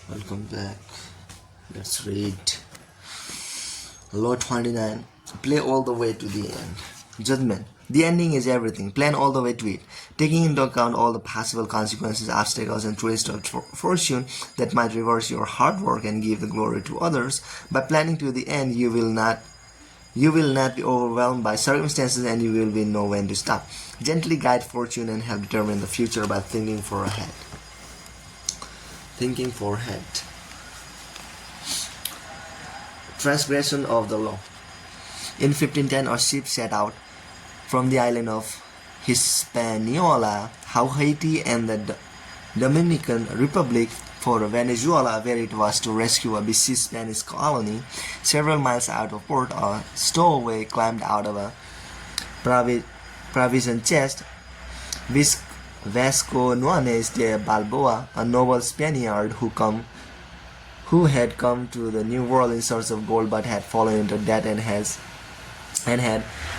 Welcome back. Let's read. Law 29. Play all the way to the end. Judgment. The ending is everything. Plan all the way to it. Taking into account all the possible consequences, obstacles, and twists of fortune that might reverse your hard work and give the glory to others, by planning to the end, you will not be overwhelmed by circumstances and you will know when to stop. Gently guide fortune and help determine the future by thinking for ahead. Thinking for ahead. Transgression of the law. In 1510, a ship set out from the island of Hispaniola, Haiti, and the Dominican Republic for Venezuela, where it was to rescue a besieged Spanish colony. Several miles out of port, a stowaway climbed out of a provision chest. Vasco Nuñez de Balboa, a noble Spaniard who had come to the New World in search of gold but had fallen into debt and had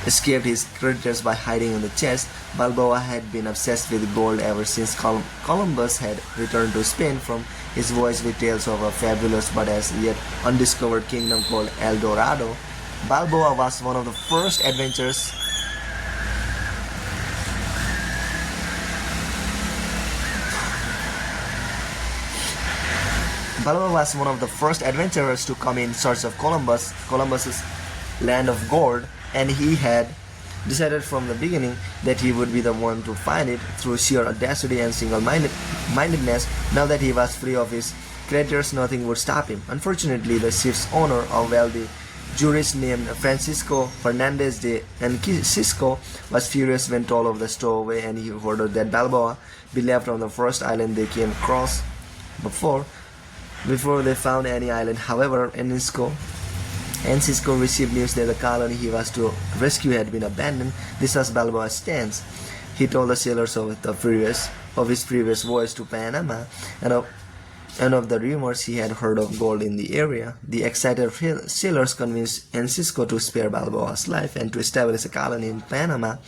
escaped his creditors by hiding in the chest. Balboa had been obsessed with gold ever since Columbus had returned to Spain from his voyage with tales of a fabulous but as yet undiscovered kingdom called El Dorado. Balboa was one of the first adventurers to come in search of Columbus's land of gold, and he had decided from the beginning that he would be the one to find it through sheer audacity and single-mindedness. Now that he was free of his creditors, nothing would stop him. Unfortunately, the ship's owner, a wealthy jurist named Francisco Fernandez de Encisco, was furious when told of the stowaway, and he ordered that Balboa be left on the first island they came across before they found any island. However, Encisco received news that the colony he was to rescue had been abandoned. This was Balboa's stance. He told the sailors of his previous voyage to Panama and of the rumors he had heard of gold in the area. The excited sailors convinced Encisco to spare Balboa's life and to establish a colony in Panama.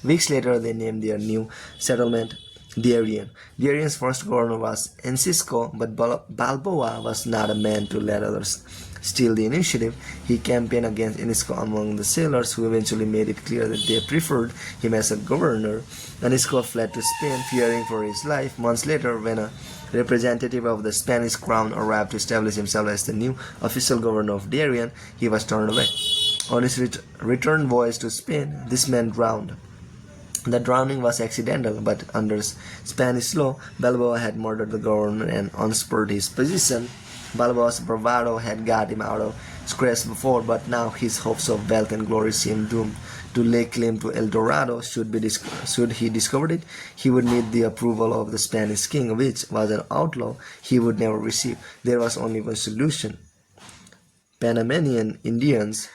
Weeks later, they named their new settlement Darien. Darien's first governor was Encisco, but Balboa was not a man to let others steal the initiative. He campaigned against Encisco among the sailors, who eventually made it clear that they preferred him as a governor. Encisco fled to Spain, fearing for his life. Months later, when a representative of the Spanish crown arrived to establish himself as the new official governor of Darien, he was turned away. On his return voyage to Spain, this man drowned. The drowning was accidental, but under Spanish law, Balboa had murdered the governor and usurped his position. Balboa's bravado had got him out of scrapes before, but now his hopes of wealth and glory seemed doomed. To lay claim to El Dorado, should he discover it, he would need the approval of the Spanish king, which was an outlaw he would never receive. There was only one solution. Panamanian Indians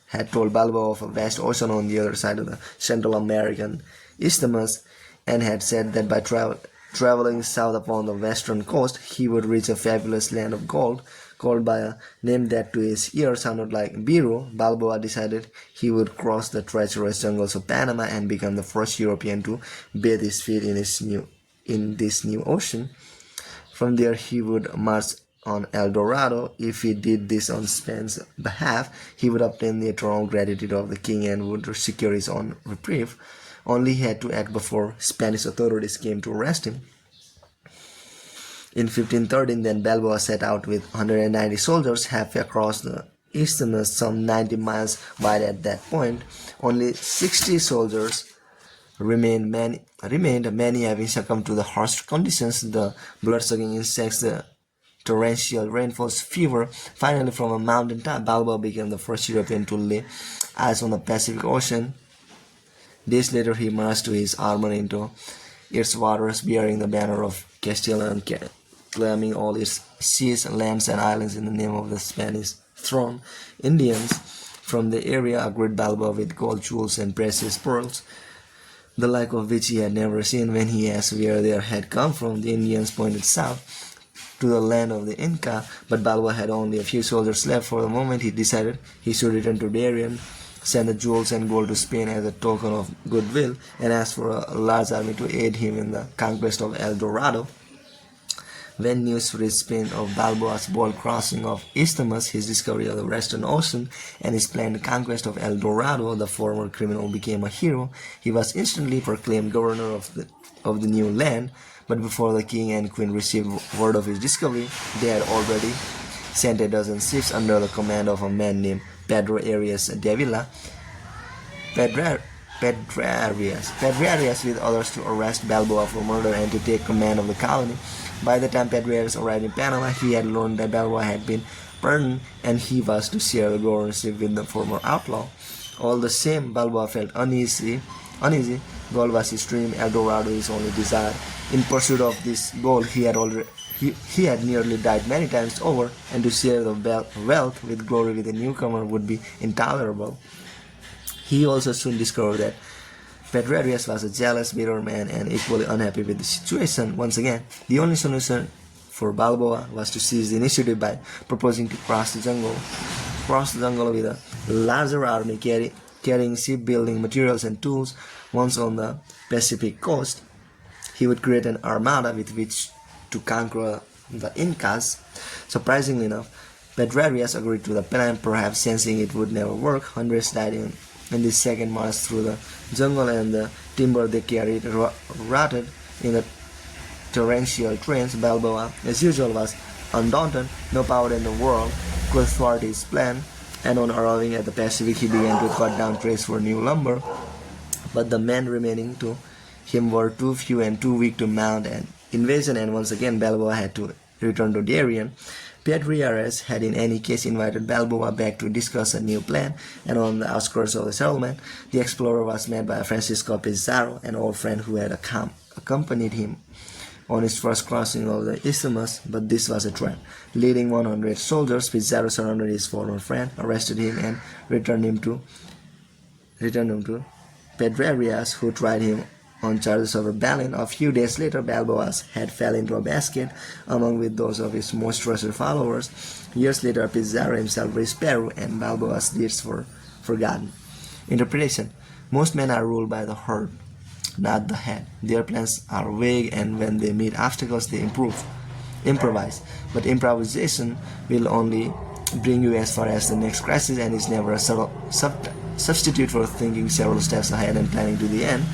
had told Balboa of a vast ocean on the other side of the Central American Isthmus, and had said that by traveling south upon the western coast, he would reach a fabulous land of gold, called by a name that to his ear sounded like Biru. Balboa decided he would cross the treacherous jungles of Panama and become the first European to bathe his feet in this new ocean. From there, he would march on El Dorado. If he did this on Spain's behalf, he would obtain the eternal gratitude of the king and would secure his own reprieve. Only he had to act before Spanish authorities came to arrest him. In 1513, then, Balboa set out with 190 soldiers halfway across the isthmus, some 90 miles wide at that point. Only 60 soldiers remained, many having succumbed to the harsh conditions, the blood-sucking insects, the torrential rainfalls, fever. Finally, from a mountain top, Balboa became the first European to lay eyes on the Pacific Ocean. Days later, he marched to his armor into its waters, bearing the banner of Castile and claiming all its seas, lands, and islands in the name of the Spanish throne. Indians from the area agreed Balboa with gold, jewels, and precious pearls, the like of which he had never seen. When he asked where they had come from, the Indians pointed south to the land of the Inca, but Balboa had only a few soldiers left. For the moment, he decided he should return to Darien, send the jewels and gold to Spain as a token of goodwill, and asked for a large army to aid him in the conquest of El Dorado. When news reached Spain of Balboa's bold crossing of Isthmus, his discovery of the Western Ocean, and his planned conquest of El Dorado, the former criminal became a hero. He was instantly proclaimed governor of the new land, but before the king and queen received word of his discovery, they had already sent a dozen ships under the command of a man named Pedro Arias Davila, Pedrarias with others to arrest Balboa for murder and to take command of the colony. By the time Pedrarias arrived in Panama, he had learned that Balboa had been pardoned and he was to share the governorship with the former outlaw. All the same, Balboa felt uneasy. Gold was his dream, El Dorado his only desire. In pursuit of this goal, he had nearly died many times over, and to share the wealth with glory with a newcomer would be intolerable. He also soon discovered that Pedrarias was a jealous, bitter man and equally unhappy with the situation. Once again, the only solution for Balboa was to seize the initiative by proposing to cross the jungle with a larger army carrying shipbuilding materials and tools. Once on the Pacific coast, he would create an armada with which to conquer the Incas. Surprisingly enough, Pedrarias agreed to the plan, perhaps sensing it would never work. Hundreds died in this second march through the jungle, and the timber they carried rotted in the torrential trains. Balboa, as usual, was undaunted. No power in the world could thwart his plan, and on arriving at the Pacific, he began to cut down trees for new lumber. But the men remaining to him were too few and too weak to mount an invasion, and once again Balboa had to return to Darien. Pedrarias had in any case invited Balboa back to discuss a new plan, and on the outskirts of the settlement, the explorer was met by Francisco Pizarro, an old friend who had accompanied him on his first crossing of the Isthmus, but this was a trap. Leading 100 soldiers, Pizarro surrounded his former friend, arrested him, and returned him to Pedrarias, who tried him on charges of rebellion. A few days later, Balboa's head fell into a basket along with those of his most trusted followers. Years later, Pizarro himself reached Peru, and Balboa's deeds were forgotten. Interpretation: most men are ruled by the heart, not the head. Their plans are vague, and when they meet obstacles, they improvise. But improvisation will only bring you as far as the next crisis, and is never a substitute for thinking several steps ahead and planning to the end.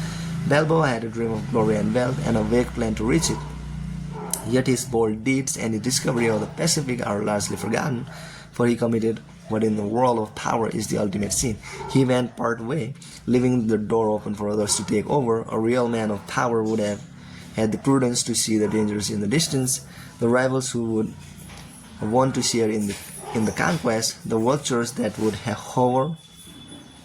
Balboa had a dream of glory and wealth, and a vague plan to reach it. Yet his bold deeds and his discovery of the Pacific are largely forgotten, for he committed what in the world of power is the ultimate sin. He went part way, leaving the door open for others to take over. A real man of power would have had the prudence to see the dangers in the distance, the rivals who would want to share in the conquest, the vultures that would hover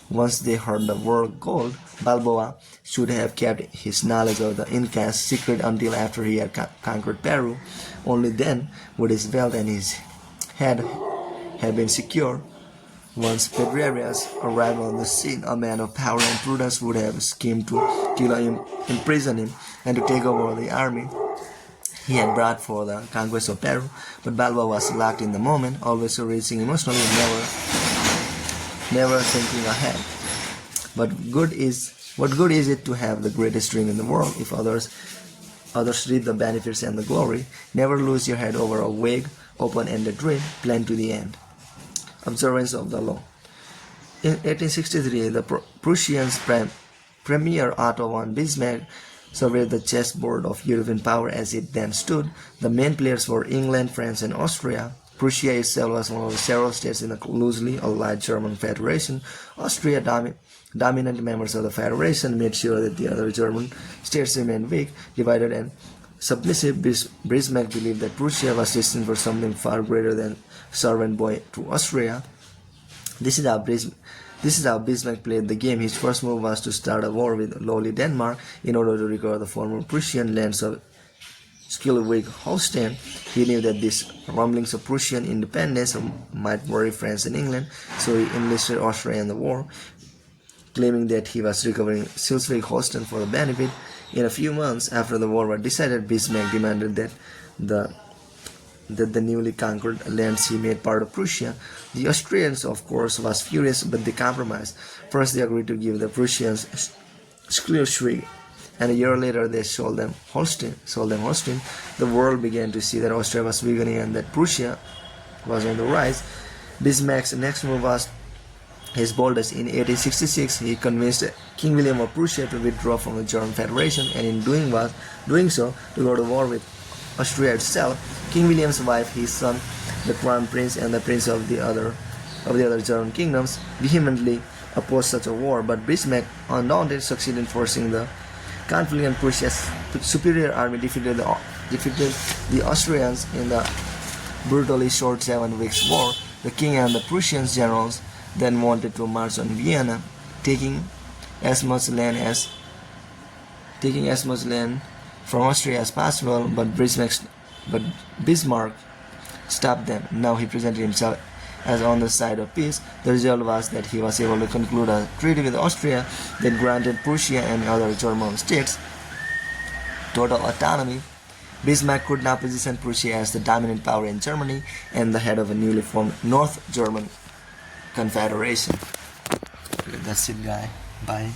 once they heard the word gold. Balboa should have kept his knowledge of the Incas secret until after he had conquered Peru. Only then would his wealth and his head have been secure. Once Pedrarias arrived on the scene, a man of power and prudence would have schemed to kill him, imprison him, and to take over the army he had brought for the conquest of Peru. But Balboa was locked in the moment, always reaching emotionally and never thinking ahead. What good is it to have the greatest dream in the world if others reap the benefits and the glory? Never lose your head over a vague, open-ended dream. Plan to the end. Observance of the law. In 1863, the Prussians' Premier Otto von Bismarck surveyed the chessboard of European power as it then stood. The main players were England, France, and Austria. Prussia itself was one of the several states in a loosely allied German federation. Austria, dominant members of the federation, made sure that the other German states remained weak, divided, and submissive. Bismarck believed that Prussia was destined for something far greater than servant boy to Austria. This is how Bismarck played the game. His first move was to start a war with lowly Denmark in order to recover the former Prussian lands of Schleswig-Holstein. He knew that these rumblings of Prussian independence might worry France and England, so he enlisted Austria in the war, claiming that he was recovering Schleswig-Holstein for the benefit. In a few months after the war was decided, Bismarck demanded that the newly conquered lands he made part of Prussia. The Austrians, of course, was furious, but they compromised. First, they agreed to give the Prussians Schleswig and a year later they sold them Holstein. The world began to see that Austria was weakening and that Prussia was on the rise. Bismarck's next move was his boldest. In 1866, he convinced King William of Prussia to withdraw from the German Federation, and in doing so, to go to war with Austria itself. King William's wife, his son, the Crown Prince, and the Prince of the other German kingdoms vehemently opposed such a war, but Bismarck, undaunted, succeeded in forcing the conflict, and Prussia's superior army defeated the Austrians in the brutally short 7 weeks war. The king and the Prussian generals then wanted to march on Vienna, taking as much land from Austria as possible, but Bismarck stopped them. Now he presented himself as on the side of peace. The result was that he was able to conclude a treaty with Austria that granted Prussia and other German states total autonomy. Bismarck could now position Prussia as the dominant power in Germany and the head of a newly formed North German Confederation. Okay, that's it, guy. Bye.